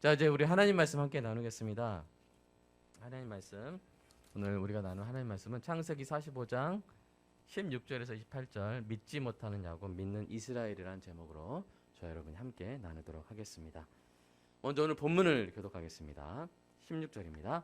자, 이제 우리 하나님 말씀 함께 나누겠습니다. 하나님 말씀, 오늘 우리가 나눌 하나님 말씀은 창세기 45장 16절에서 28절, 믿지 못하는 야곱, 믿는 이스라엘이라는 제목으로 저와 여러분이 함께 나누도록 하겠습니다. 먼저 오늘 본문을 교독하겠습니다. 16절입니다.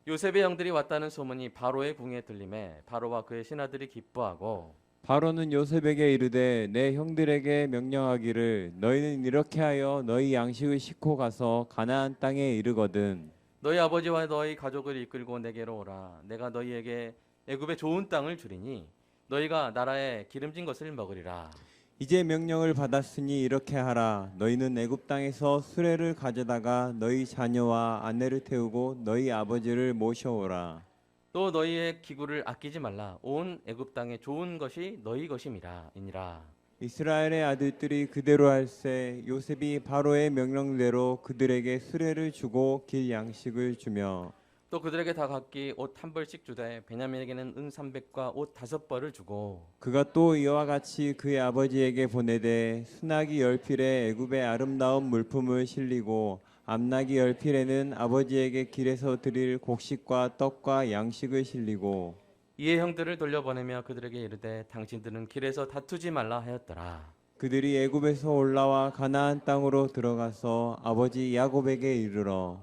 요셉의 형들이 왔다는 소문이 바로의 궁에 들림에 바로와 그의 신하들이 기뻐하고, 바로는 요셉에게 이르되 내 형들에게 명령하기를 너희는 이렇게 하여 너희 양식을 싣고 가서 가나안 땅에 이르거든 너희 아버지와 너희 가족을 이끌고 내게로 오라. 내가 너희에게 애굽의 좋은 땅을 주리니 너희가 나라에 기름진 것을 먹으리라. 이제 명령을 받았으니 이렇게 하라. 너희는 애굽 땅에서 수레를 가져다가 너희 자녀와 아내를 태우고 너희 아버지를 모셔오라. 또 너희의 기구를 아끼지 말라. 온 애굽 땅에 좋은 것이 너희 것임이라. 이스라엘의 아들들이 그대로 할세. 요셉이 바로의 명령대로 그들에게 수레를 주고 길 양식을 주며 또 그들에게 다 각기 옷 한 벌씩 주되 베냐민에게는 은 300과 옷 5벌을 주고, 그가 또 이와 같이 그의 아버지에게 보내되 순하기 10필에 애굽의 아름다운 물품을 실리고 암나기 10필에는 아버지에게 길에서 드릴 곡식과 떡과 양식을 실리고 이에 형들을 돌려보내며 그들에게 이르되 당신들은 길에서 다투지 말라 하였더라. 그들이 애굽에서 올라와 가나안 땅으로 들어가서 아버지 야곱에게 이르러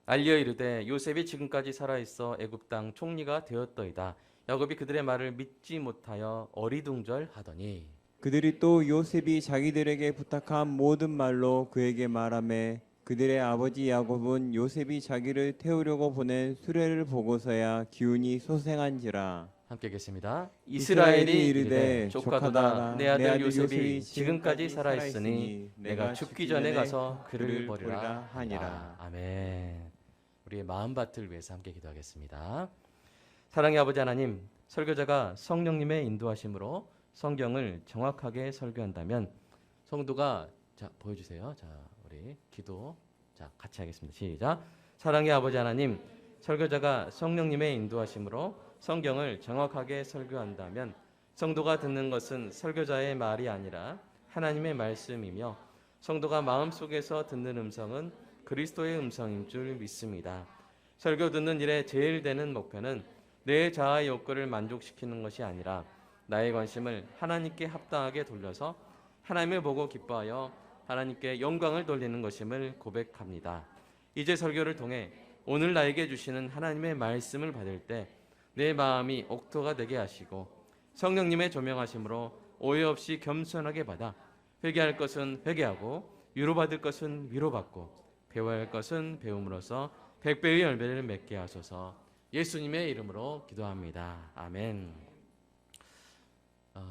알려 이르되 요셉이 지금까지 살아있어 애굽 땅 총리가 되었더이다. 야곱이 그들의 말을 믿지 못하여 어리둥절하더니, 그들이 또 요셉이 자기들에게 부탁한 모든 말로 그에게 말하매 그들의 아버지 야곱은 요셉이 자기를 태우려고 보낸 수레를 보고서야 기운이 소생한지라. 함께 읽겠습니다. 이스라엘이 이르되 조카도다. 내 아들 요셉이 지금까지 살아있으니 내가 죽기 전에 가서 그를 버리라 하니라. 아멘. 우리의 마음밭을 위해서 함께 기도하겠습니다. 사랑의 아버지 하나님, 설교자가 성령님의 인도하심으로 성경을 정확하게 설교한다면 성도가, 자 보여주세요. 자 우리 기도, 자 같이 하겠습니다. 시작. 사랑의 아버지 하나님, 설교자가 성령님의 인도하심으로 성경을 정확하게 설교한다면 성도가 듣는 것은 설교자의 말이 아니라 하나님의 말씀이며 성도가 마음속에서 듣는 음성은 그리스도의 음성인 줄 믿습니다. 설교 듣는 일에 제일 되는 목표는 내 자아의 욕구를 만족시키는 것이 아니라 나의 관심을 하나님께 합당하게 돌려서 하나님을 보고 기뻐하여 하나님께 영광을 돌리는 것임을 고백합니다. 이제 설교를 통해 오늘 나에게 주시는 하나님의 말씀을 받을 때 내 마음이 옥토가 되게 하시고 성령님의 조명하심으로 오해 없이 겸손하게 받아 회개할 것은 회개하고 위로받을 것은 위로받고 배워야 할 것은 배움으로써 100배의 열매를 맺게 하소서. 예수님의 이름으로 기도합니다. 아멘.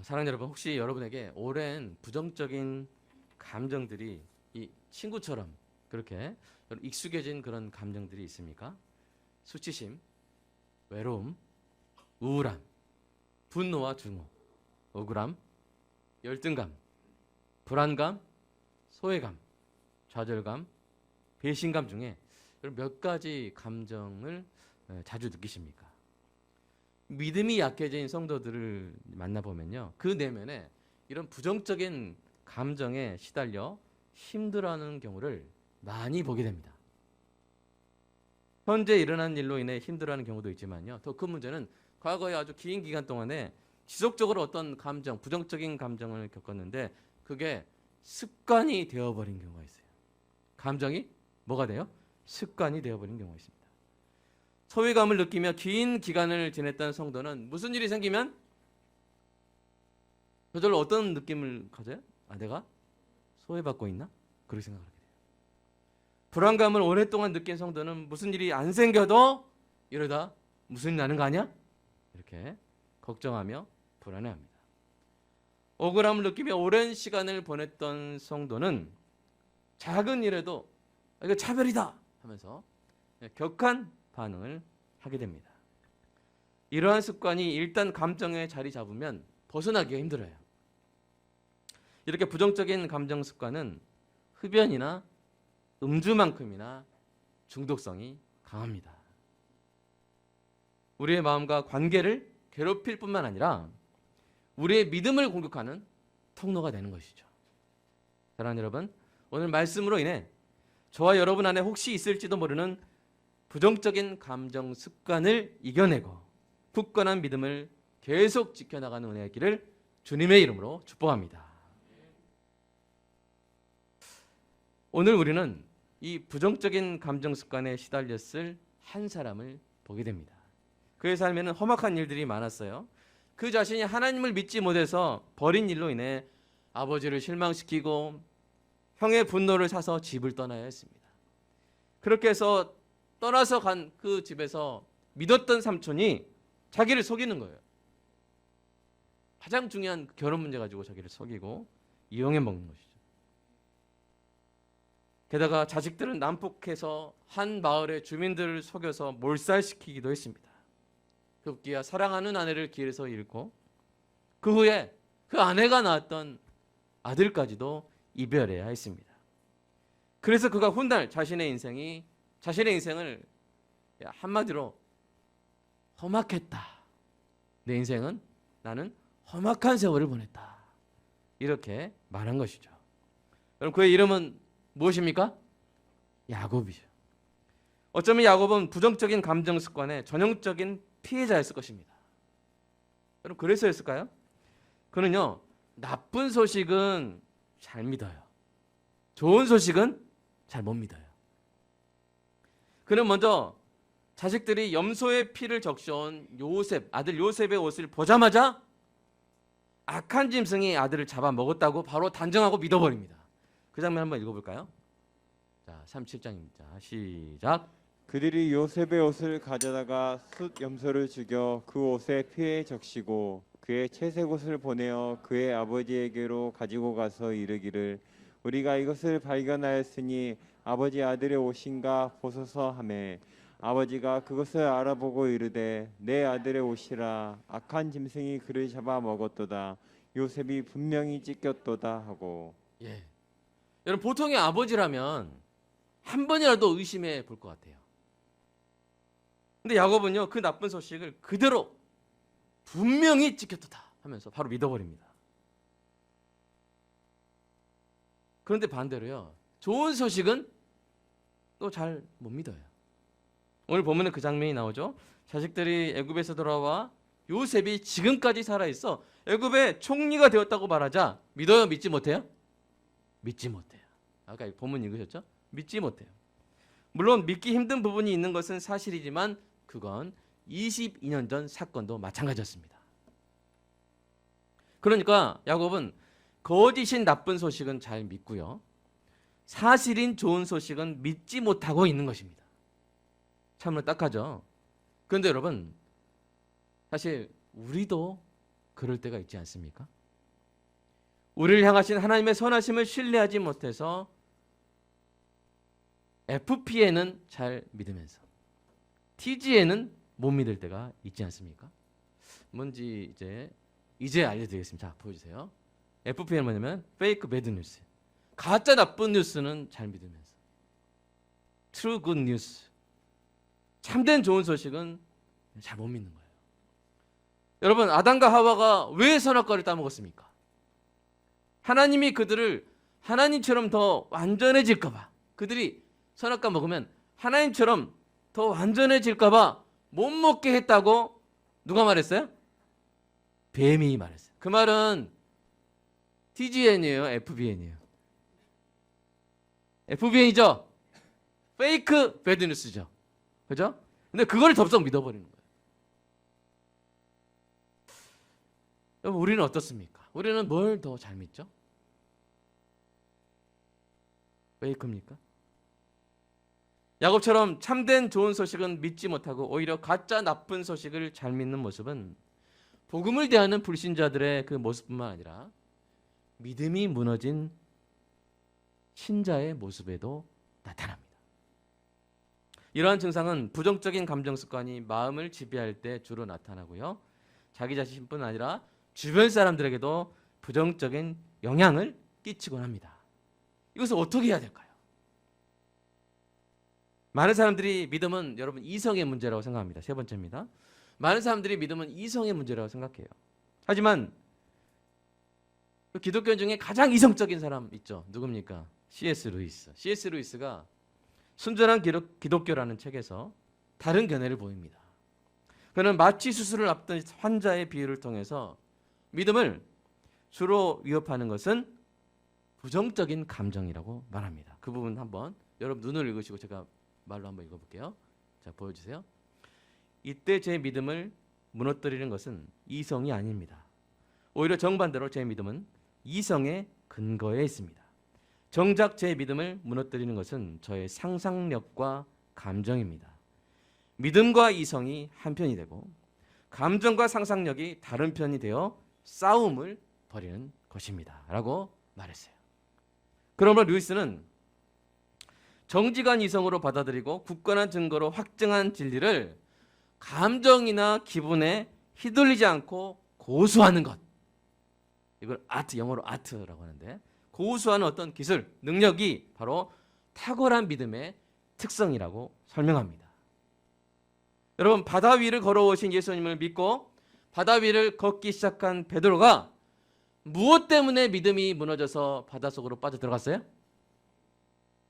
사랑하는 여러분, 혹시 여러분에게 오랜 부정적인 감정들이 이 친구처럼 그렇게 익숙해진 그런 감정들이 있습니까? 수치심, 외로움, 우울함, 분노와 증오, 억울함, 열등감, 불안감, 소외감, 좌절감, 배신감 중에 몇 가지 감정을 자주 느끼십니까? 믿음이 약해진 성도들을 만나보면요, 그 내면에 이런 부정적인 감정에 시달려 힘들어하는 경우를 많이 보게 됩니다. 현재 일어난 일로 인해 힘들어하는 경우도 있지만요, 더 큰 문제는 과거에 아주 긴 기간 동안에 지속적으로 어떤 감정, 부정적인 감정을 겪었는데 그게 습관이 되어버린 경우가 있어요. 감정이 뭐가 돼요? 습관이 되어버린 경우가 있습니다. 소외감을 느끼며 긴 기간을 지냈던 성도는 무슨 일이 생기면 저절로 어떤 느낌을 가져요? 내가 소외받고 있나? 그렇게 생각을 하게 돼요. 불안감을 오랫동안 느낀 성도는 무슨 일이 안 생겨도 이러다 무슨 일 나는 거 아니야? 이렇게 걱정하며 불안해합니다. 억울함을 느끼며 오랜 시간을 보냈던 성도는 작은 일에도 이거 차별이다 하면서 격한 반응을 하게 됩니다. 이러한 습관이 일단 감정에 자리 잡으면 벗어나기가 힘들어요. 이렇게 부정적인 감정 습관은 흡연이나 음주만큼이나 중독성이 강합니다. 우리의 마음과 관계를 괴롭힐 뿐만 아니라 우리의 믿음을 공격하는 통로가 되는 것이죠. 사랑하는 여러분, 오늘 말씀으로 인해 저와 여러분 안에 혹시 있을지도 모르는 부정적인 감정 습관을 이겨내고 굳건한 믿음을 계속 지켜나가는 은혜의 길을 주님의 이름으로 축복합니다. 오늘 우리는 이 부정적인 감정 습관에 시달렸을 한 사람을 보게 됩니다. 그의 삶에는 험악한 일들이 많았어요. 그 자신이 하나님을 믿지 못해서 벌인 일로 인해 아버지를 실망시키고 형의 분노를 사서 집을 떠나야 했습니다. 그렇게 해서 떠나서 간 그 집에서 믿었던 삼촌이 자기를 속이는 거예요. 가장 중요한 결혼 문제 가지고 자기를 속이고 이용해 먹는 것이죠. 게다가 자식들은 난폭해서 한 마을의 주민들을 속여서 몰살시키기도 했습니다. 급기야 사랑하는 아내를 길에서 잃고 그 후에 그 아내가 낳았던 아들까지도 이별해야 했습니다. 그래서 그가 훗날 자신의 인생을 한마디로 험악했다. 내 인생은 나는 험악한 세월을 보냈다. 이렇게 말한 것이죠. 여러분 그의 이름은 무엇입니까? 야곱이죠. 어쩌면 야곱은 부정적인 감정 습관의 전형적인 피해자였을 것입니다. 여러분 그래서였을까요? 그는요 나쁜 소식은 잘 믿어요. 좋은 소식은 잘 못 믿어요. 그는 먼저 자식들이 염소의 피를 적셔온 아들 요셉의 옷을 보자마자 악한 짐승이 아들을 잡아먹었다고 바로 단정하고 믿어버립니다. 그 장면 한번 읽어볼까요? 자, 37장입니다. 시작. 그들이 요셉의 옷을 가져다가 숫 염소를 죽여 그 옷에 피에 적시고 그의 채색 옷을 보내어 그의 아버지에게로 가지고 가서 이르기를 우리가 이것을 발견하였으니 아버지 아들의 옷인가 보소서 하매 아버지가 그것을 알아보고 이르되 내 아들의 옷이라 악한 짐승이 그를 잡아 먹었도다 요셉이 분명히 찢겼도다 하고. 예. 여러분 보통의 아버지라면 한 번이라도 의심해 볼 것 같아요. 근데 야곱은요 그 나쁜 소식을 그대로 분명히 찢겼도다 하면서 바로 믿어버립니다. 그런데 반대로요 좋은 소식은 또 잘 못 믿어요. 오늘 보면은 그 장면이 나오죠. 자식들이 애굽에서 돌아와 요셉이 지금까지 살아있어 애굽의 총리가 되었다고 말하자 믿어요? 믿지 못해요? 믿지 못해요. 아까 본문 읽으셨죠? 믿지 못해요. 물론 믿기 힘든 부분이 있는 것은 사실이지만 그건 22년 전 사건도 마찬가지였습니다. 그러니까 야곱은 거짓인 나쁜 소식은 잘 믿고요. 사실인 좋은 소식은 믿지 못하고 있는 것입니다. 참으로 딱하죠. 그런데 여러분 사실 우리도 그럴 때가 있지 않습니까? 우리를 향하신 하나님의 선하심을 신뢰하지 못해서 FP에는 잘 믿으면서 TG에는 못 믿을 때가 있지 않습니까? 뭔지 이제 알려드리겠습니다. 자, 보여주세요. FP는 뭐냐면 페이크 배드 뉴스, 가짜 나쁜 뉴스는 잘 믿으면서 트루 굿 뉴스, 참된 좋은 소식은 잘 못 믿는 거예요. 여러분 아담과 하와가 왜 선악과를 따먹었습니까? 하나님이 그들을 하나님처럼 더 완전해질까 봐, 그들이 선악과 먹으면 하나님처럼 더 완전해질까 봐 못 먹게 했다고 누가 말했어요? 뱀이 말했어요. 그 말은 TGN이에요? FBN이에요? FBN이죠? 페이크 배드뉴스죠. 그죠? 근데 그걸 덥석 믿어버리는 거예요. 여러분 우리는 어떻습니까? 우리는 뭘 더 잘 믿죠? 페이크입니까? 야곱처럼 참된 좋은 소식은 믿지 못하고 오히려 가짜 나쁜 소식을 잘 믿는 모습은 복음을 대하는 불신자들의 그 모습뿐만 아니라 믿음이 무너진 신자의 모습에도 나타납니다. 이러한 증상은 부정적인 감정 습관이 마음을 지배할 때 주로 나타나고요. 자기 자신뿐 아니라 주변 사람들에게도 부정적인 영향을 끼치곤 합니다. 이것을 어떻게 해야 될까요? 많은 사람들이 믿음은 여러분 이성의 문제라고 생각합니다. 세 번째입니다. 많은 사람들이 믿음은 이성의 문제라고 생각해요. 하지만 기독교 중에 가장 이성적인 사람 있죠. 누굽니까? C.S. 루이스. C.S. 루이스가 순전한 기독교라는 책에서 다른 견해를 보입니다. 그는 마취 수술을 앞둔 환자의 비유를 통해서 믿음을 주로 위협하는 것은 부정적인 감정이라고 말합니다. 그 부분 한번 여러분 눈을 읽으시고 제가 말로 한번 읽어볼게요. 자, 보여주세요. 이때 제 믿음을 무너뜨리는 것은 이성이 아닙니다. 오히려 정반대로 제 믿음은 이성의 근거에 있습니다. 정작 제 믿음을 무너뜨리는 것은 저의 상상력과 감정입니다. 믿음과 이성이 한 편이 되고 감정과 상상력이 다른 편이 되어 싸움을 벌이는 것입니다. 라고 말했어요. 그러므로 루이스는 정직한 이성으로 받아들이고 굳건한 증거로 확증한 진리를 감정이나 기분에 휘둘리지 않고 고수하는 것. 이걸 아트, 영어로 아트라고 하는데 고수하는 어떤 기술, 능력이 바로 탁월한 믿음의 특성이라고 설명합니다. 여러분, 바다 위를 걸어오신 예수님을 믿고 바다 위를 걷기 시작한 베드로가 무엇 때문에 믿음이 무너져서 바닷속으로 빠져들어갔어요?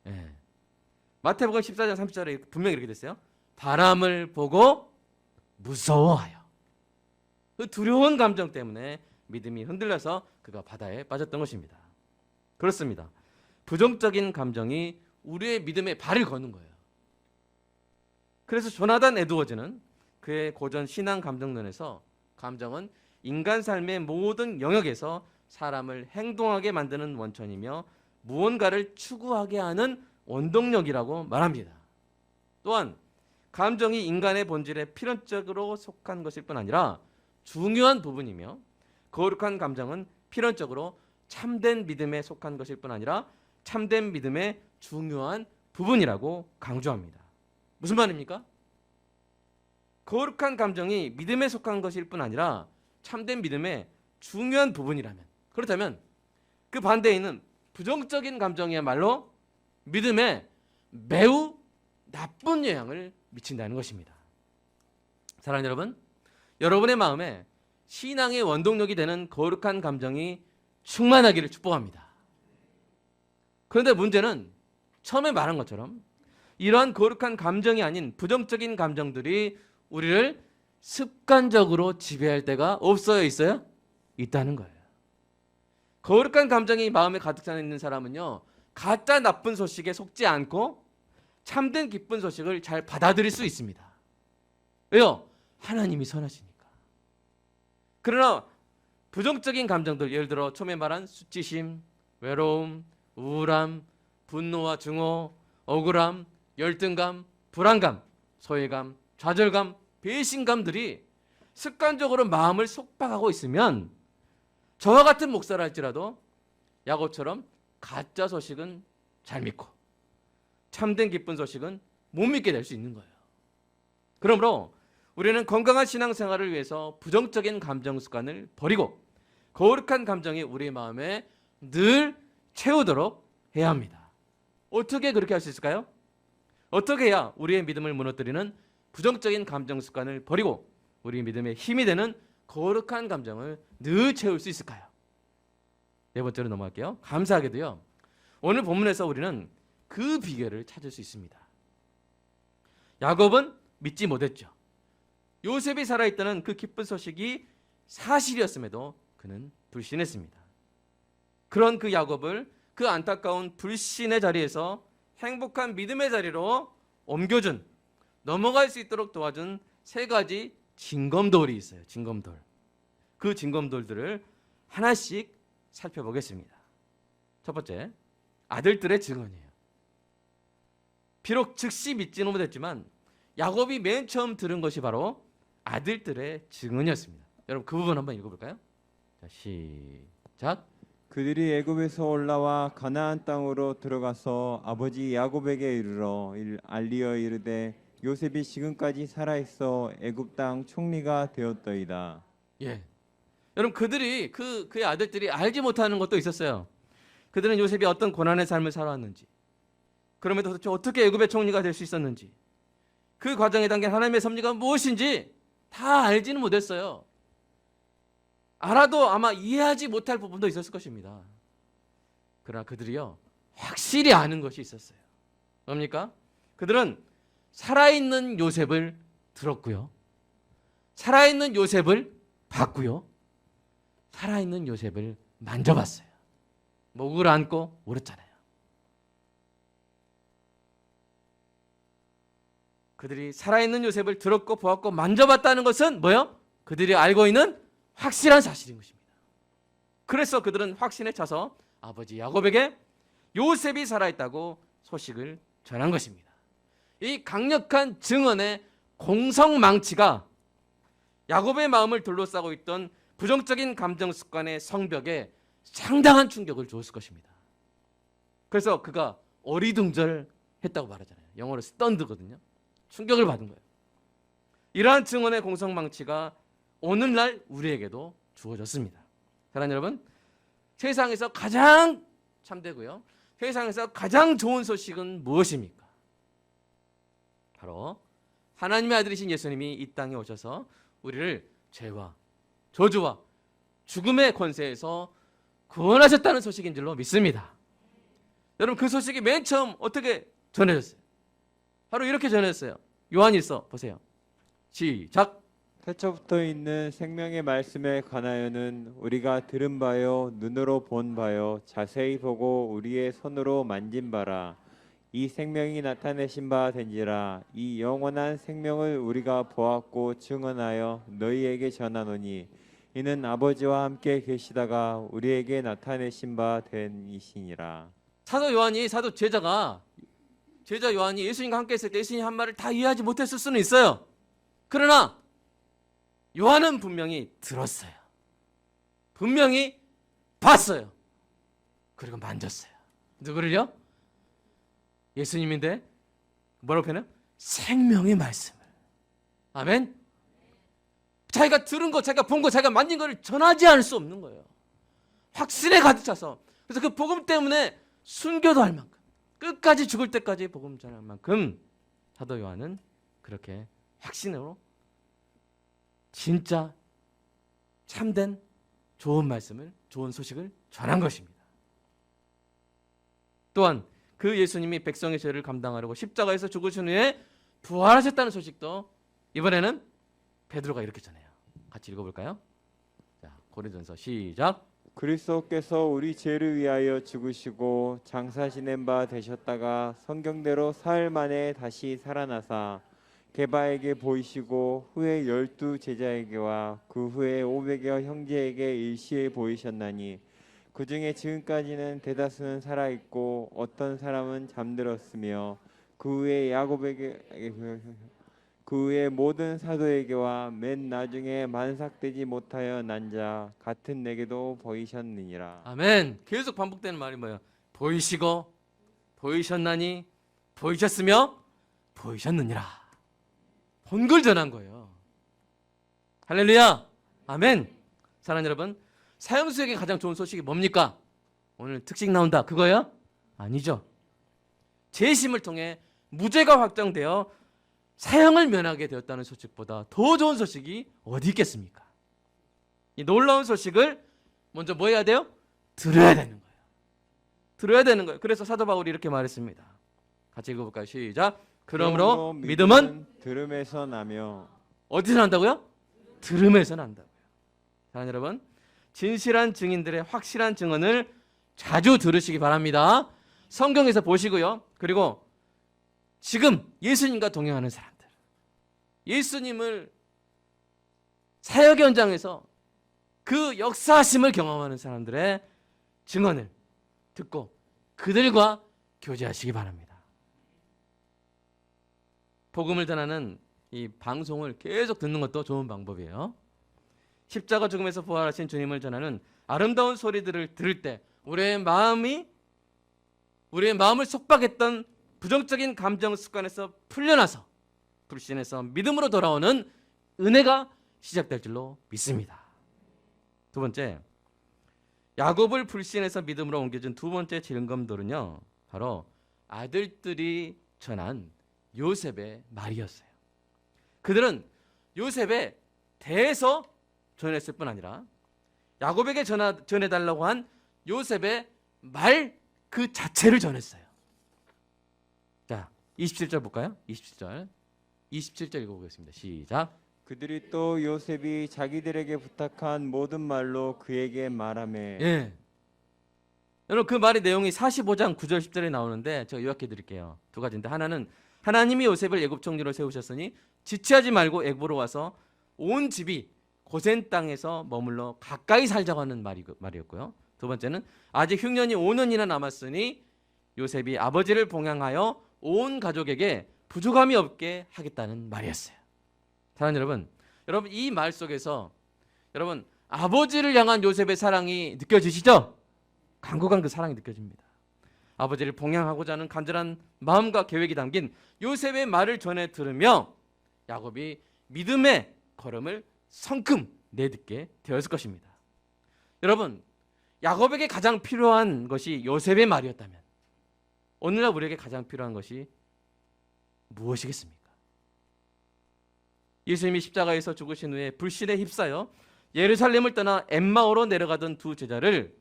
네. 마태복음 14장 30절에 분명히 이렇게 됐어요. 바람을 보고 무서워하여. 그 두려운 감정 때문에 믿음이 흔들려서 그가 바다에 빠졌던 것입니다. 그렇습니다. 부정적인 감정이 우리의 믿음에 발을 거는 거예요. 그래서 조나단 에드워즈는 그의 고전 신앙 감정론에서 감정은 인간 삶의 모든 영역에서 사람을 행동하게 만드는 원천이며 무언가를 추구하게 하는 원동력이라고 말합니다. 또한 감정이 인간의 본질에 필연적으로 속한 것일 뿐 아니라 중요한 부분이며 거룩한 감정은 필연적으로 참된 믿음에 속한 것일 뿐 아니라 참된 믿음의 중요한 부분이라고 강조합니다. 무슨 말입니까? 거룩한 감정이 믿음에 속한 것일 뿐 아니라 참된 믿음의 중요한 부분이라면, 그렇다면 그 반대에 있는 부정적인 감정이야말로 믿음에 매우 나쁜 영향을 미친다는 것입니다. 사랑하는 여러분, 여러분의 마음에 신앙의 원동력이 되는 거룩한 감정이 충만하기를 축복합니다. 그런데 문제는 처음에 말한 것처럼 이러한 거룩한 감정이 아닌 부정적인 감정들이 우리를 습관적으로 지배할 때가 없어요? 있어요? 있다는 거예요. 거룩한 감정이 마음에 가득 차 있는 사람은요, 가짜 나쁜 소식에 속지 않고 참된 기쁜 소식을 잘 받아들일 수 있습니다. 왜요? 하나님이 선하시니까. 그러나 부정적인 감정들, 예를 들어 처음에 말한 수치심, 외로움, 우울함, 분노와 증오, 억울함, 열등감, 불안감, 소외감, 좌절감, 배신감들이 습관적으로 마음을 속박하고 있으면 저와 같은 목사라 할지라도 야곱처럼 가짜 소식은 잘 믿고 참된 기쁜 소식은 못 믿게 될 수 있는 거예요. 그러므로 우리는 건강한 신앙생활을 위해서 부정적인 감정 습관을 버리고 거룩한 감정이 우리의 마음에 늘 채우도록 해야 합니다. 어떻게 그렇게 할 수 있을까요? 어떻게 해야 우리의 믿음을 무너뜨리는 부정적인 감정 습관을 버리고 우리 믿음의 힘이 되는 거룩한 감정을 늘 채울 수 있을까요? 네 번째로 넘어갈게요. 감사하게도요, 오늘 본문에서 우리는 그 비결을 찾을 수 있습니다. 야곱은 믿지 못했죠. 요셉이 살아있다는 그 기쁜 소식이 사실이었음에도 그는 불신했습니다. 그런 그 야곱을 그 안타까운 불신의 자리에서 행복한 믿음의 자리로 옮겨준, 넘어갈 수 있도록 도와준 세 가지 징검돌이 있어요. 징검돌. 그 징검돌들을 하나씩 살펴보겠습니다. 첫 번째, 아들들의 증언이에요. 비록 즉시 믿지는 못했지만 야곱이 맨 처음 들은 것이 바로 아들들의 증언이었습니다. 여러분 그 부분 한번 읽어볼까요? 자, 시작. 그들이 애굽에서 올라와 가나안 땅으로 들어가서 아버지 야곱에게 이르러 알리어 이르되 요셉이 지금까지 살아있어 애굽 땅 총리가 되었더이다. 예, 여러분 그들이 그의 아들들이 알지 못하는 것도 있었어요. 그들은 요셉이 어떤 고난의 삶을 살아왔는지, 그럼에도 도대체 어떻게 애굽의 총리가 될 수 있었는지, 그 과정에 담긴 하나님의 섭리가 무엇인지 다 알지는 못했어요. 알아도 아마 이해하지 못할 부분도 있었을 것입니다. 그러나 그들이요, 확실히 아는 것이 있었어요. 뭡니까? 그들은 살아있는 요셉을 들었고요. 살아있는 요셉을 봤고요. 살아있는 요셉을 만져봤어요. 목을 안고 울었잖아요. 그들이 살아있는 요셉을 들었고 보았고 만져봤다는 것은 뭐예요? 그들이 알고 있는 확실한 사실인 것입니다. 그래서 그들은 확신에 차서 아버지 야곱에게 요셉이 살아있다고 소식을 전한 것입니다. 이 강력한 증언의 공성망치가 야곱의 마음을 둘러싸고 있던 부정적인 감정 습관의 성벽에 상당한 충격을 주었을 것입니다. 그래서 그가 어리둥절했다고 말하잖아요. 영어로 stunned거든요. 충격을 받은 거예요. 이러한 증언의 공성망치가 오늘날 우리에게도 주어졌습니다. 사랑하는 여러분, 세상에서 가장 참되고요, 세상에서 가장 좋은 소식은 무엇입니까? 바로 하나님의 아들이신 예수님이 이 땅에 오셔서 우리를 죄와 저주와 죽음의 권세에서 구원하셨다는 소식인 줄로 믿습니다. 여러분, 그 소식이 맨 처음 어떻게 전해졌어요? 바로 이렇게 전해졌어요. 요한일서 보세요. 시작. 태초부터 있는 생명의 말씀에 관하여는 우리가 들은 바요 눈으로 본 바요 자세히 보고 우리의 손으로 만진 바라. 이 생명이 나타내신 바 된지라. 이 영원한 생명을 우리가 보았고 증언하여 너희에게 전하노니 이는 아버지와 함께 계시다가 우리에게 나타내신 바 된 이시니라. 사도 제자 요한이 예수님과 함께 있을 때 예수님 한 말을 다 이해하지 못했을 수는 있어요. 그러나 요한은 분명히 들었어요. 분명히 봤어요. 그리고 만졌어요. 누구를요? 예수님인데 뭐라고 표현해요? 생명의 말씀을. 아멘. 자기가 들은 거, 자기가 본 거, 자기가 만진 거를 전하지 않을 수 없는 거예요. 확신에 가득 차서. 그래서 그 복음 때문에 순교도 할 만큼, 끝까지 죽을 때까지 복음 전할 만큼 사도 요한은 그렇게 확신으로 진짜 참된 좋은 말씀을, 좋은 소식을 전한 것입니다. 또한 그 예수님이 백성의 죄를 감당하려고 십자가에서 죽으신 후에 부활하셨다는 소식도 이번에는 베드로가 이렇게 전해요. 같이 읽어볼까요? 자, 고린도전서 시작. 그리스도께서 우리 죄를 위하여 죽으시고 장사 지낸 바 되셨다가 성경대로 사흘 만에 다시 살아나사 게바에게 보이시고 후에 12 제자에게와 그 후에 500여 형제에게 일시에 보이셨나니 그 중에 지금까지는 대다수는 살아있고 어떤 사람은 잠들었으며 그 후에 야곱에게 그 후에 모든 사도에게와 맨 나중에 만삭되지 못하여 난 자 같은 내게도 보이셨느니라. 아멘. 계속 반복되는 말이 뭐예요? 보이시고 보이셨나니 보이셨으며 보이셨느니라. 본 걸 전한 거예요. 할렐루야. 아멘. 사랑하는 여러분, 사형수에게 가장 좋은 소식이 뭡니까? 오늘 특식 나온다. 그거요? 아니죠. 재심을 통해 무죄가 확정되어 사형을 면하게 되었다는 소식보다 더 좋은 소식이 어디 있겠습니까? 이 놀라운 소식을 먼저 뭐 해야 돼요? 들어야 되는 거예요. 들어야 되는 거예요. 그래서 사도 바울이 이렇게 말했습니다. 같이 읽어볼까요? 시작. 그러므로 믿음은 들음에서 나며. 어디서 난다고요? 들음에서 난다고요. 자, 여러분, 진실한 증인들의 확실한 증언을 자주 들으시기 바랍니다. 성경에서 보시고요. 그리고 지금 예수님과 동행하는 사람들, 예수님을 사역 현장에서 그 역사하심을 경험하는 사람들의 증언을 듣고 그들과 교제하시기 바랍니다. 복음을 전하는 이 방송을 계속 듣는 것도 좋은 방법이에요. 십자가 죽음에서 부활하신 주님을 전하는 아름다운 소리들을 들을 때 우리의 마음을 속박했던 부정적인 감정 습관에서 풀려나서 불신에서 믿음으로 돌아오는 은혜가 시작될 줄로 믿습니다. 두 번째, 야곱을 불신에서 믿음으로 옮겨준 두 번째 증거들은요, 바로 아들들이 전한 요셉의 말이었어요. 그들은 요셉에 대해서 전했을 뿐 아니라 야곱에게 전해달라고 한 요셉의 말 그 자체를 전했어요. 자, 27절 볼까요? 27절. 27절 읽어보겠습니다. 시작. 그들이 또 요셉이 자기들에게 부탁한 모든 말로 그에게 말하매. 예. 여러분 그 말의 내용이 45장 9절 10절에 나오는데 제가 요약해 드릴게요. 두 가지인데 하나는 하나님이 요셉을 애굽 총리로 세우셨으니 지체하지 말고 애굽으로 와서 온 집이 고센 땅에서 머물러 가까이 살자고 하는 말이었고요. 두 번째는 아직 흉년이 5년이나 남았으니 요셉이 아버지를 봉양하여 온 가족에게 부족함이 없게 하겠다는 말이었어요. 사랑하는 여러분 이 말 속에서 여러분 아버지를 향한 요셉의 사랑이 느껴지시죠? 간곡한 그 사랑이 느껴집니다. 아버지를 봉양하고자 하는 간절한 마음과 계획이 담긴 요셉의 말을 전해 들으며 야곱이 믿음의 걸음을 성큼 내딛게 되었을 것입니다. 여러분 야곱에게 가장 필요한 것이 요셉의 말이었다면 오늘날 우리에게 가장 필요한 것이 무엇이겠습니까? 예수님이 십자가에서 죽으신 후에 불신에 휩싸여 예루살렘을 떠나 엠마오로 내려가던 두 제자를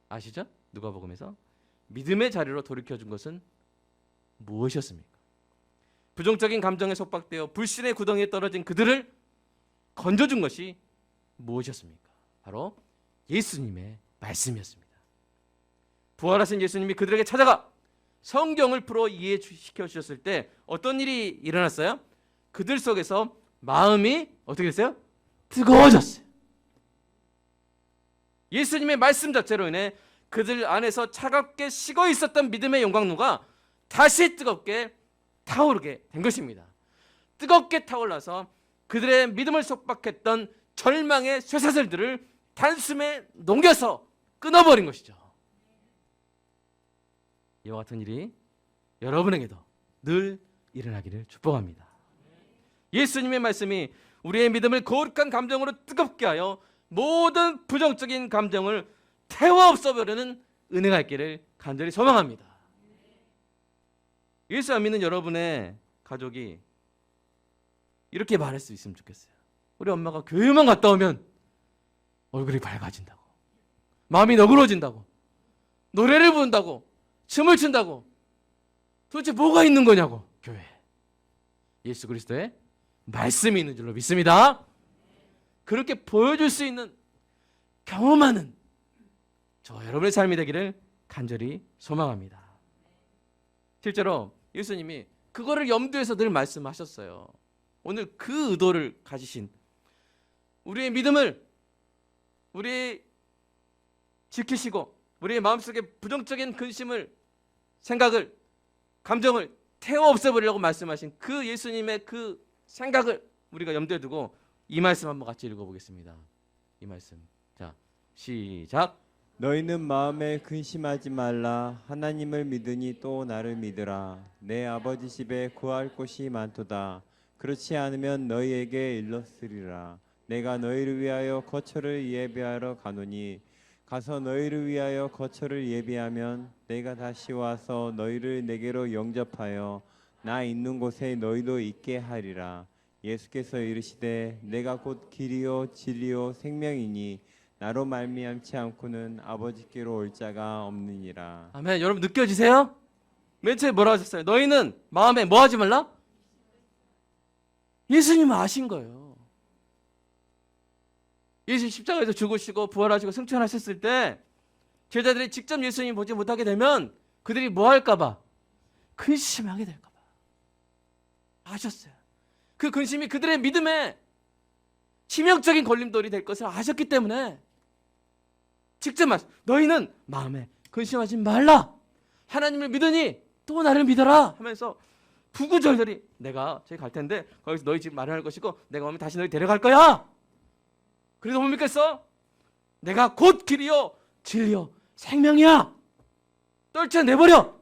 아시죠? 누가복음에서 믿음의 자리로 돌이켜준 것은 무엇이었습니까? 부정적인 감정에 속박되어 불신의 구덩이에 떨어진 그들을 건져준 것이 무엇이었습니까? 바로 예수님의 말씀이었습니다. 부활하신 예수님이 그들에게 찾아가 성경을 풀어 이해시켜 주셨을 때 어떤 일이 일어났어요? 그들 속에서 마음이 어떻게 됐어요? 뜨거워졌어요. 예수님의 말씀 자체로 인해 그들 안에서 차갑게 식어 있었던 믿음의 용광로가 다시 뜨겁게 타오르게 된 것입니다. 뜨겁게 타올라서 그들의 믿음을 속박했던 절망의 쇠사슬들을 단숨에 녹여서 끊어버린 것이죠. 이와 같은 일이 여러분에게도 늘 일어나기를 축복합니다. 예수님의 말씀이 우리의 믿음을 거룩한 감정으로 뜨겁게 하여 모든 부정적인 감정을 태워 없애버리는 은혜가 있기를 간절히 소망합니다. 예수 안 믿는 여러분의 가족이 이렇게 말할 수 있으면 좋겠어요. 우리 엄마가 교회만 갔다 오면 얼굴이 밝아진다고, 마음이 너그러진다고, 노래를 부른다고, 춤을 춘다고. 도대체 뭐가 있는 거냐고. 교회 예수 그리스도의 말씀이 있는 줄로 믿습니다. 그렇게 보여줄 수 있는 경험하는 저 여러분의 삶이 되기를 간절히 소망합니다. 실제로 예수님이 그거를 염두에서 늘 말씀하셨어요. 오늘 그 의도를 가지신 우리의 믿음을 우리 지키시고 우리의 마음속에 부정적인 근심을 생각을 감정을 태워 없애버리려고 말씀하신 그 예수님의 그 생각을 우리가 염두에 두고 이 말씀 한번 같이 읽어보겠습니다. 이 말씀 자 시작. 너희는 마음에 근심하지 말라. 하나님을 믿으니 또 나를 믿으라. 내 아버지 집에 구할 곳이 많도다. 그렇지 않으면 너희에게 일렀으리라. 내가 너희를 위하여 거처를 예비하러 가노니 가서 너희를 위하여 거처를 예비하면 내가 다시 와서 너희를 내게로 영접하여 나 있는 곳에 너희도 있게 하리라. 예수께서 이르시되 내가 곧 길이요 진리요 생명이니 나로 말미암지 않고는 아버지께로 올 자가 없느니라. 아멘. 여러분 느껴지세요? 맨 처음에 뭐라고 하셨어요? 너희는 마음에 뭐 하지 말라? 예수님은 아신 거예요. 예수 십자가에서 죽으시고 부활하시고 승천하셨을 때 제자들이 직접 예수님 보지 못하게 되면 그들이 뭐 할까 봐? 근심하게 될까 봐 아셨어요. 그 근심이 그들의 믿음에 치명적인 걸림돌이 될 것을 아셨기 때문에 직접 말씀, 너희는 마음에 근심하지 말라. 하나님을 믿으니 또 나를 믿어라 하면서 구구절절히 내가 저기 갈 텐데 거기서 너희 집 마련할 것이고 내가 오면 다시 너희 데려갈 거야. 그래서 못 믿겠어? 내가 곧 길이요 진리요 생명이야. 떨쳐내버려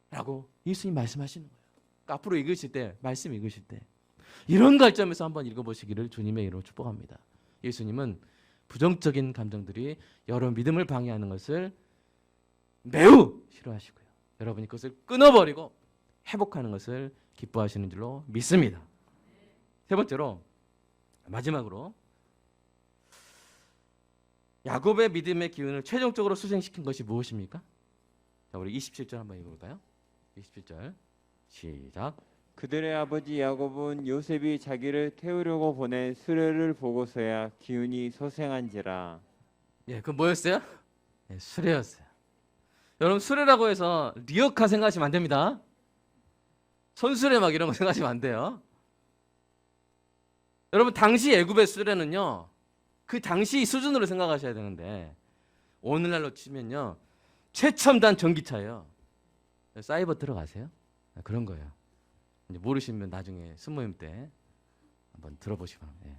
라고 예수님 말씀하시는 거예요. 그러니까 앞으로 읽으실 때 말씀 읽으실 때 이런 관점에서 한번 읽어보시기를 주님의 이름으로 축복합니다. 예수님은 부정적인 감정들이 여러분 믿음을 방해하는 것을 매우 싫어하시고요. 여러분이 그것을 끊어버리고 회복하는 것을 기뻐하시는 줄로 믿습니다. 세 번째로 마지막으로 야곱의 믿음의 기운을 최종적으로 수생시킨 것이 무엇입니까? 자, 우리 27절 한번 읽어볼까요? 27절 시작. 그들의 아버지 야곱은 요셉이 자기를 태우려고 보낸 수레를 보고서야 기운이 소생한지라. 예, 그 뭐였어요? 예, 수레였어요. 여러분 수레라고 해서 리어카 생각하시면 안 됩니다. 손수레 막 이런 거 생각하시면 안 돼요. 여러분 당시 애굽의 수레는요, 그 당시 수준으로 생각하셔야 되는데 오늘날로 치면요 최첨단 전기차예요. 사이버 들어가세요? 그런 거예요. 이제 모르시면 나중에 순모임 때 한번 들어보시기 바랍니다. 예.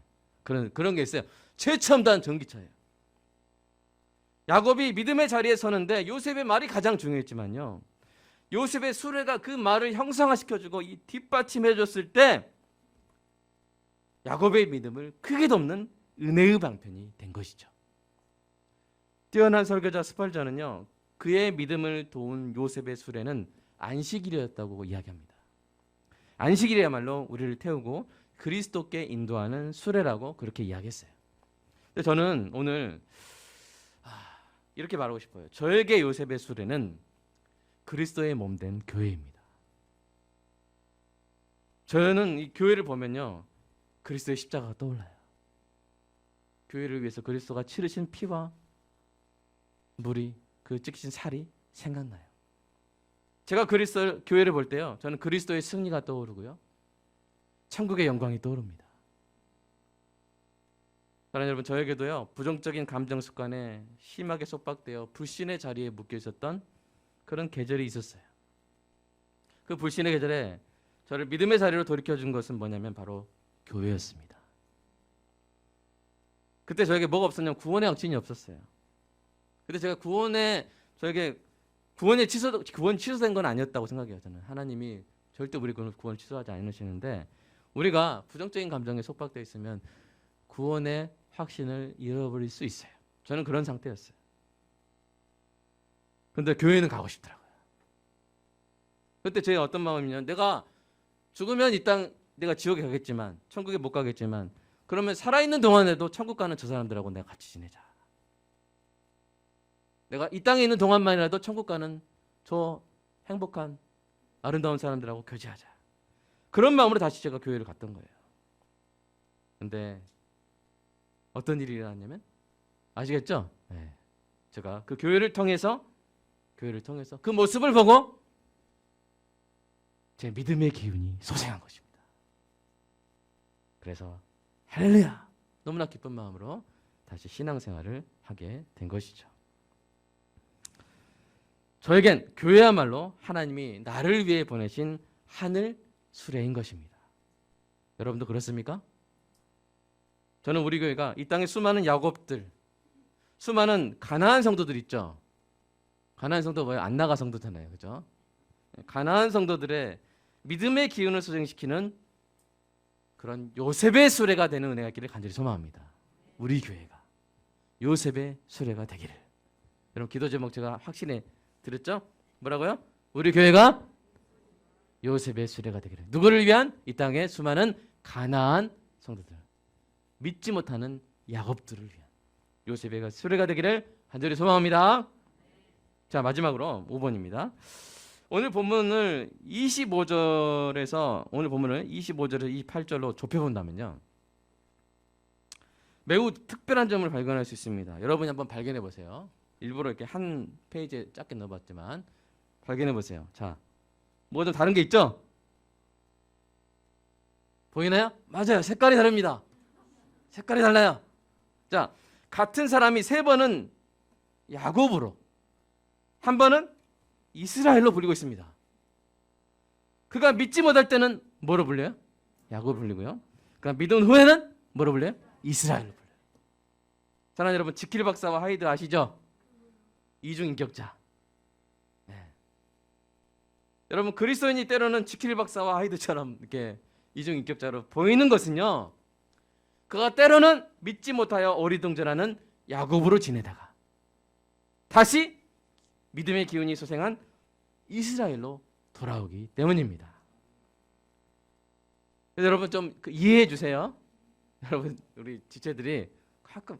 그런 게 있어요. 최첨단 전기차예요. 야곱이 믿음의 자리에 서는데 요셉의 말이 가장 중요했지만요, 요셉의 수레가 그 말을 형상화시켜주고 이 뒷받침해줬을 때 야곱의 믿음을 크게 돕는 은혜의 방편이 된 것이죠. 뛰어난 설교자 스펄전은요, 그의 믿음을 도운 요셉의 수레는 안식일이었다고 이야기합니다. 안식일이야말로 우리를 태우고 그리스도께 인도하는 수레라고 그렇게 이야기했어요. 근데 저는 오늘 이렇게 말하고 싶어요. 저에게 요셉의 수레는 그리스도의 몸된 교회입니다. 저는 이 교회를 보면요, 그리스도의 십자가가 떠올라요. 교회를 위해서 그리스도가 치르신 피와 물이, 그 찍히신 살이 생각나요. 제가 그리스도 교회를 볼 때요, 저는 그리스도의 승리가 떠오르고요, 천국의 영광이 떠오릅니다. 사랑하는 여러분, 저에게도요 부정적인 감정 습관에 심하게 속박되어 불신의 자리에 묶여 있었던 그런 계절이 있었어요. 그 불신의 계절에 저를 믿음의 자리로 돌이켜준 것은 뭐냐면 바로 교회였습니다. 그때 저에게 뭐가 없었냐면 구원의 확신이 없었어요. 근데 제가 저에게 구원 취소된 건 아니었다고 생각해요. 저는 하나님이 절대 우리 구원을 취소하지 않으시는데, 우리가 부정적인 감정에 속박되어 있으면 구원의 확신을 잃어버릴 수 있어요. 저는 그런 상태였어요. 근데 교회는 가고 싶더라고요. 그때 제가 어떤 마음이냐면, 내가 죽으면 이 땅 내가 지옥에 가겠지만 천국에 못 가겠지만, 그러면 살아있는 동안에도 천국 가는 저 사람들하고 내가 같이 지내자. 내가 이 땅에 있는 동안만이라도 천국 가는 저 행복한 아름다운 사람들하고 교제하자. 그런 마음으로 다시 제가 교회를 갔던 거예요. 근데 어떤 일이 일어났냐면, 아시겠죠? 네. 제가 그 교회를 통해서 그 모습을 보고 제 믿음의 기운이 소생한 것입니다. 그래서 할렐루야, 너무나 기쁜 마음으로 다시 신앙생활을 하게 된 것이죠. 저에겐 교회야말로 하나님이 나를 위해 보내신 하늘 수레인 것입니다. 여러분도 그렇습니까? 저는 우리 교회가 이 땅에 수많은 야곱들, 수많은 가나안 성도들 있죠. 가나안 성도 뭐예요? 안 나가 성도잖아요, 그죠? 가나안 성도들의 믿음의 기운을 소생시키는 그런 요셉의 수레가 되는 은혜가 있기를 간절히 소망합니다. 우리 교회가 요셉의 수레가 되기를. 여러분 기도 제목 제가 확신해 드렸죠? 뭐라고요? 우리 교회가 요셉의 수레가 되기를. 누구를 위한? 이 땅의 수많은 가나안 성도들, 믿지 못하는 야곱들을 위한 요셉의 수레가 되기를 간절히 소망합니다. 자, 마지막으로 5번입니다. 오늘 본문을 25절에서 28절로 좁혀본다면요, 매우 특별한 점을 발견할 수 있습니다. 여러분이 한번 발견해 보세요. 일부러 이렇게 한 페이지에 짧게 넣어봤지만 발견해 보세요. 자, 뭐가 좀 다른 게 있죠? 보이나요? 맞아요. 색깔이 다릅니다. 색깔이 달라요. 자, 같은 사람이 세 번은 야곱으로, 한 번은 이스라엘로 불리고 있습니다. 그가 믿지 못할 때는 뭐로 불려요? 야곱을 불리고요. 그가 믿은 후에는 뭐로 불려요? 이스라엘로 불려요. 사랑하는 여러분, 지킬 박사와 하이드 아시죠? 이중인격자. 네. 여러분 그리스도인이 때로는 지킬 박사와 하이드처럼 이렇게 이중인격자로 보이는 것은요, 그가 때로는 믿지 못하여 어리둥절하는 야곱으로 지내다가 다시 믿음의 기운이 소생한 이스라엘로 돌아오기 때문입니다. 그래서 여러분 좀 이해해 주세요. 여러분 우리 지체들이 가끔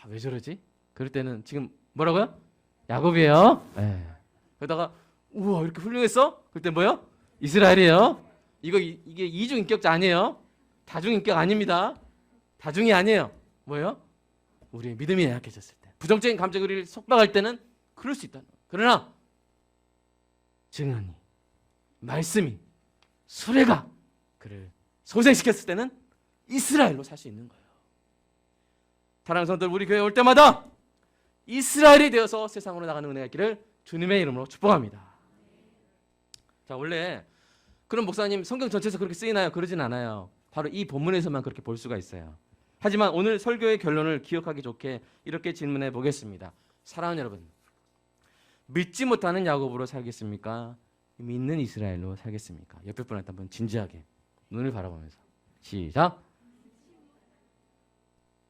왜 저러지? 그럴 때는 지금 뭐라고요? 야곱이에요. 네. 그러다가 우와 이렇게 훌륭했어? 그때 뭐요? 이스라엘이에요. 이게 이중인격자 아니에요. 다중인격 아닙니다. 다중이 아니에요. 뭐예요? 우리의 믿음이 약해졌을 때, 부정적인 감정이 우리를 속박할 때는 그럴 수 있다는 거예요. 그러나 증언이, 말씀이, 수레가 그를 소생시켰을 때는 이스라엘로 살 수 있는 거예요. 사랑하는 성도들, 우리 교회에 올 때마다 이스라엘이 되어서 세상으로 나가는 은혜가 있기를 주님의 이름으로 축복합니다. 자, 원래 그런 목사님 성경 전체에서 그렇게 쓰이나요? 그러진 않아요. 바로 이 본문에서만 그렇게 볼 수가 있어요. 하지만 오늘 설교의 결론을 기억하기 좋게 이렇게 질문해 보겠습니다. 사랑하는 여러분, 믿지 못하는 야곱으로 살겠습니까? 믿는 이스라엘로 살겠습니까? 옆에 분한테 한번 진지하게 눈을 바라보면서 시작.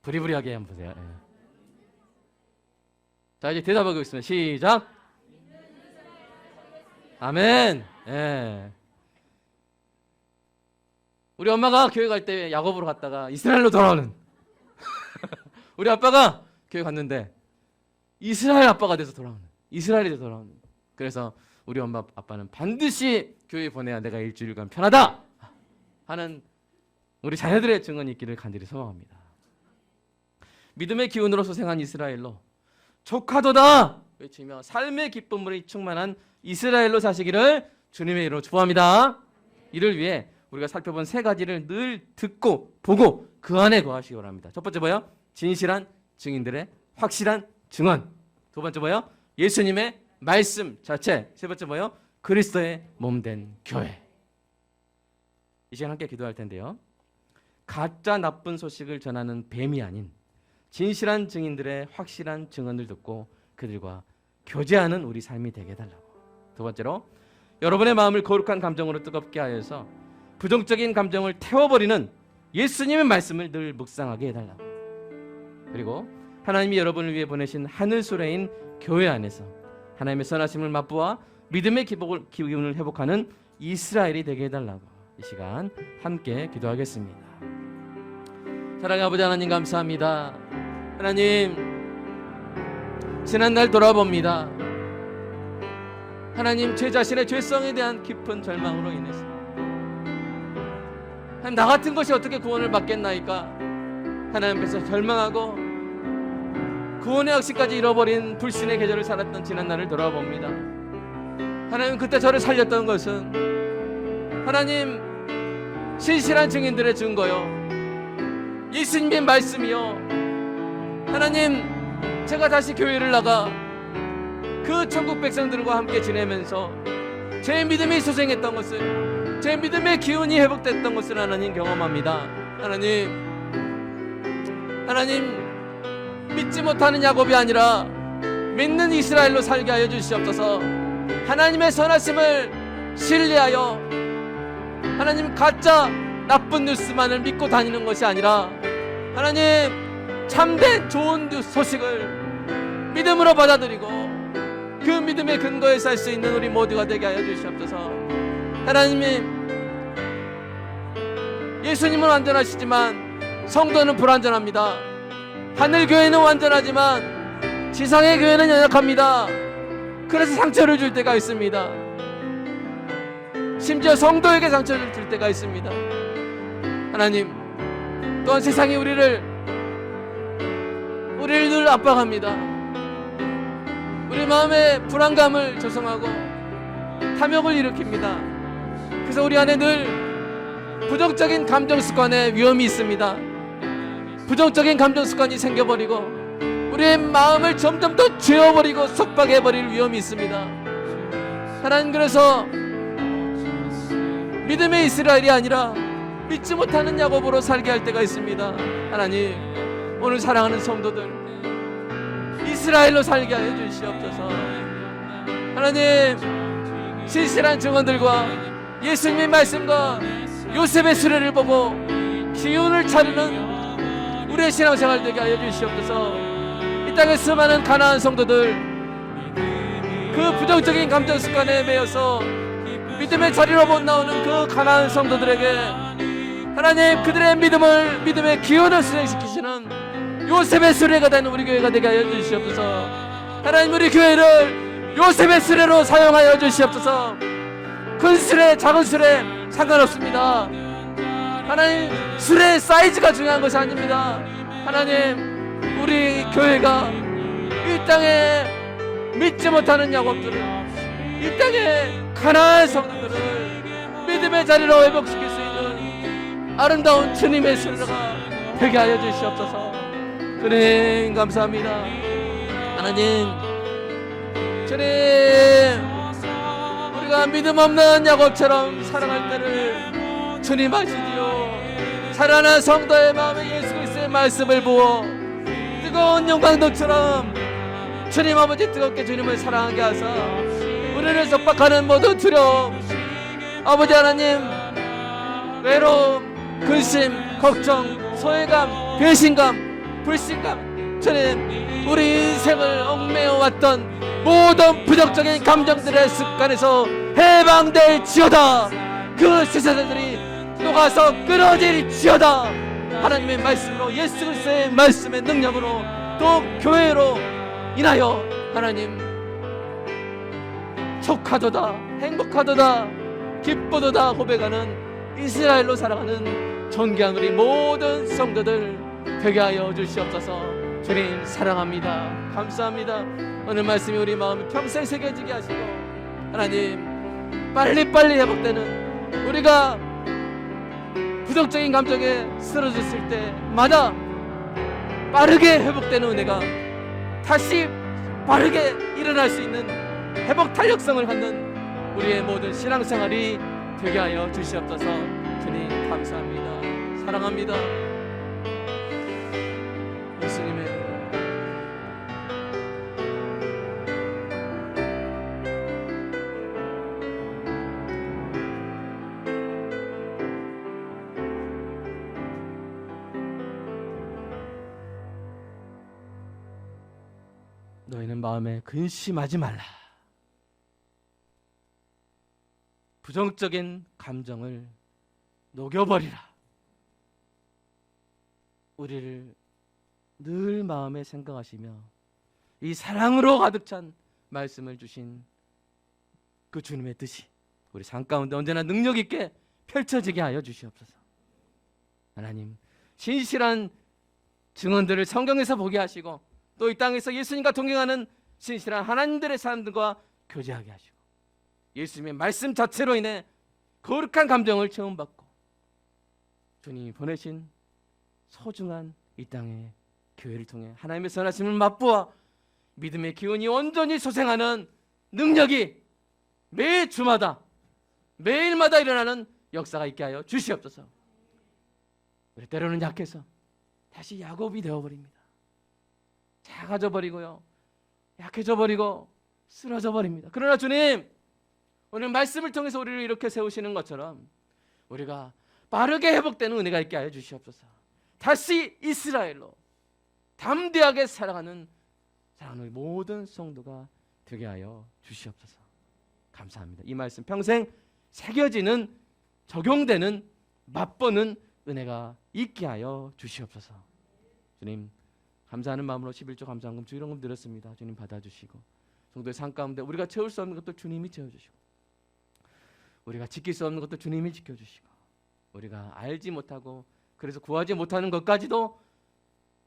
부리부리하게 한번 보세요. 예. 자, 이제 대답하고 있습니다. 시작. 아멘. 예. 우리 엄마가 교회 갈 때 야곱으로 갔다가 이스라엘로 돌아오는 우리 아빠가 교회 갔는데 이스라엘 아빠가 돼서 돌아오는, 이스라엘이 돼서 돌아오는. 그래서 우리 엄마 아빠는 반드시 교회 보내야 내가 일주일간 편하다 하는 우리 자녀들의 증언이 있기를 간절히 소망합니다. 믿음의 기운으로 소생한 이스라엘로 조카도다 외치며 삶의 기쁨으로 충만한 이스라엘로 사시기를 주님의 이름으로 축복합니다. 이를 위해 우리가 살펴본 세 가지를 늘 듣고 보고 그 안에 거하시기 바랍니다. 첫 번째 뭐예요? 진실한 증인들의 확실한 증언. 두 번째 뭐예요? 예수님의 말씀 자체. 세 번째 뭐예요? 그리스도의 몸된 교회. 이 시간 함께 기도할 텐데요. 가짜 나쁜 소식을 전하는 뱀이 아닌 진실한 증인들의 확실한 증언을 듣고 그들과 교제하는 우리 삶이 되게 해달라고. 두 번째로 여러분의 마음을 거룩한 감정으로 뜨겁게 하여서 부정적인 감정을 태워버리는 예수님의 말씀을 늘 묵상하게 해달라고. 그리고 하나님이 여러분을 위해 보내신 하늘 수레인 교회 안에서 하나님의 선하심을 맛보아 믿음의 기운을 회복하는 이스라엘이 되게 해달라고 이 시간 함께 기도하겠습니다. 사랑의 아버지 하나님 감사합니다. 하나님, 지난날 돌아봅니다. 하나님, 제 자신의 죄성에 대한 깊은 절망으로 인해서 나 같은 것이 어떻게 구원을 받겠나이까 하나님께서 절망하고 구원의 확신까지 잃어버린 불신의 계절을 살았던 지난날을 돌아봅니다. 하나님, 그때 저를 살렸던 것은 하나님 신실한 증인들의 증거요, 예수님의 말씀이요. 하나님, 제가 다시 교회를 나가 그 천국 백성들과 함께 지내면서 제 믿음이 소생했던 것을, 제 믿음의 기운이 회복됐던 것을 하나님 경험합니다. 하나님 믿지 못하는 야곱이 아니라 믿는 이스라엘로 살게 하여 주시옵소서. 하나님의 선하심을 신뢰하여 하나님 가짜 나쁜 뉴스만을 믿고 다니는 것이 아니라 하나님 참된 좋은 소식을 믿음으로 받아들이고 그 믿음의 근거에 살 수 있는 우리 모두가 되게 하여 주시옵소서. 하나님이 예수님은 완전하시지만 성도는 불완전합니다. 하늘교회는 완전하지만 지상의 교회는 연약합니다. 그래서 상처를 줄 때가 있습니다. 심지어 성도에게 상처를 줄 때가 있습니다. 하나님, 또한 세상이 우리를 늘 압박합니다. 우리 마음에 불안감을 조성하고 탐욕을 일으킵니다. 그래서 우리 안에 늘 부정적인 감정 습관의 위험이 있습니다. 부정적인 감정 습관이 생겨버리고 우리의 마음을 점점 더 죄어버리고 속박해버릴 위험이 있습니다. 하나님, 그래서 믿음의 이스라엘이 아니라 믿지 못하는 야곱으로 살게 할 때가 있습니다. 하나님, 오늘 사랑하는 성도들 이스라엘로 살게 하여 주시옵소서. 하나님, 신실한 증언들과 예수님의 말씀과 요셉의 수레를 보고 기운을 차리는 우리의 신앙생활 되게 하여 주시옵소서. 이 땅의 수많은 가난한 성도들, 그 부정적인 감정 습관에 매여서 믿음의 자리로 못 나오는 그 가난한 성도들에게 하나님, 그들의 믿음의 기운을 수행시키시는 요셉의 수레가 되는 우리 교회가 되게 하여 주시옵소서. 하나님, 우리 교회를 요셉의 수레로 사용하여 주시옵소서. 큰 수레 작은 수레 상관없습니다. 하나님, 수레의 사이즈가 중요한 것이 아닙니다. 하나님, 우리 교회가 이 땅에 믿지 못하는 야곱들을, 이 땅에 가난한 성도들을 믿음의 자리로 회복시킬 수 있는 아름다운 주님의 수레가 되게 하여 주시옵소서. 주님 감사합니다. 하나님, 주님, 우리가 믿음 없는 야곱처럼 살아갈 때를 주님 아시지요. 살아난 성도의 마음에 예수 그리스도의 말씀을 부어 뜨거운 영광도처럼 주님 아버지 뜨겁게 주님을 사랑하게 하사 우리를 속박하는 모든 두려움, 아버지 하나님, 외로움, 근심, 걱정, 소외감, 배신감, 불신감, 주님, 우리 인생을 얽매여 왔던 모든 부정적인 감정들의 습관에서 해방될지어다. 그 세상들이 녹아서 끊어질지어다. 하나님의 말씀으로, 예수 그리스도의 말씀의 능력으로, 또 교회로 인하여 하나님 촉하도다, 행복하도다, 기쁘도다 고백하는 이스라엘로 살아가는 존귀한 우리 모든 성도들 되게 하여 주시옵소서. 주님 사랑합니다. 감사합니다. 오늘 말씀이 우리 마음에 평생 새겨지게 하시고, 하나님, 빨리빨리 회복되는, 우리가 부정적인 감정에 쓰러졌을 때마다 빠르게 회복되는 은혜가, 다시 빠르게 일어날 수 있는 회복 탄력성을 갖는 우리의 모든 신앙생활이 되게 하여 주시옵소서. 주님 감사합니다. 사랑합니다. 예수님의 너희는 마음에 근심하지 말라. 부정적인 감정을 녹여버리라. 우리를 늘 마음에 생각하시며 이 사랑으로 가득 찬 말씀을 주신 그 주님의 뜻이 우리 삶 가운데 언제나 능력 있게 펼쳐지게 하여 주시옵소서. 하나님, 신실한 증언들을 성경에서 보게 하시고, 또 이 땅에서 예수님과 동행하는 신실한 하나님들의 사람들과 교제하게 하시고, 예수님의 말씀 자체로 인해 거룩한 감정을 체험받고, 주님이 보내신 소중한 이 땅의 교회를 통해 하나님의 선하심을 맛보아 믿음의 기운이 온전히 소생하는 능력이 매 주마다 매일마다 일어나는 역사가 있게 하여 주시옵소서. 우리 때로는 약해서 다시 야곱이 되어버립니다. 작아져 버리고요, 약해져 버리고 쓰러져 버립니다. 그러나 주님, 오늘 말씀을 통해서 우리를 이렇게 세우시는 것처럼 우리가 빠르게 회복되는 은혜가 있게 하여 주시옵소서. 다시 이스라엘로 담대하게 살아가는 사랑하는 모든 성도가 되게 하여 주시옵소서. 감사합니다. 이 말씀 평생 새겨지는, 적용되는, 맛보는 은혜가 있게 하여 주시옵소서. 주님, 감사하는 마음으로 11조 감사한금 주일원금 드렸습니다. 주님 받아주시고, 성도의 삶 가운데 우리가 채울 수 없는 것도 주님이 채워주시고, 우리가 지킬 수 없는 것도 주님이 지켜주시고, 우리가 알지 못하고 그래서 구하지 못하는 것까지도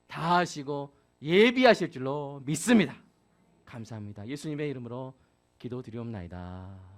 다 하시고 예비하실 줄로 믿습니다. 감사합니다. 예수님의 이름으로 기도드리옵나이다.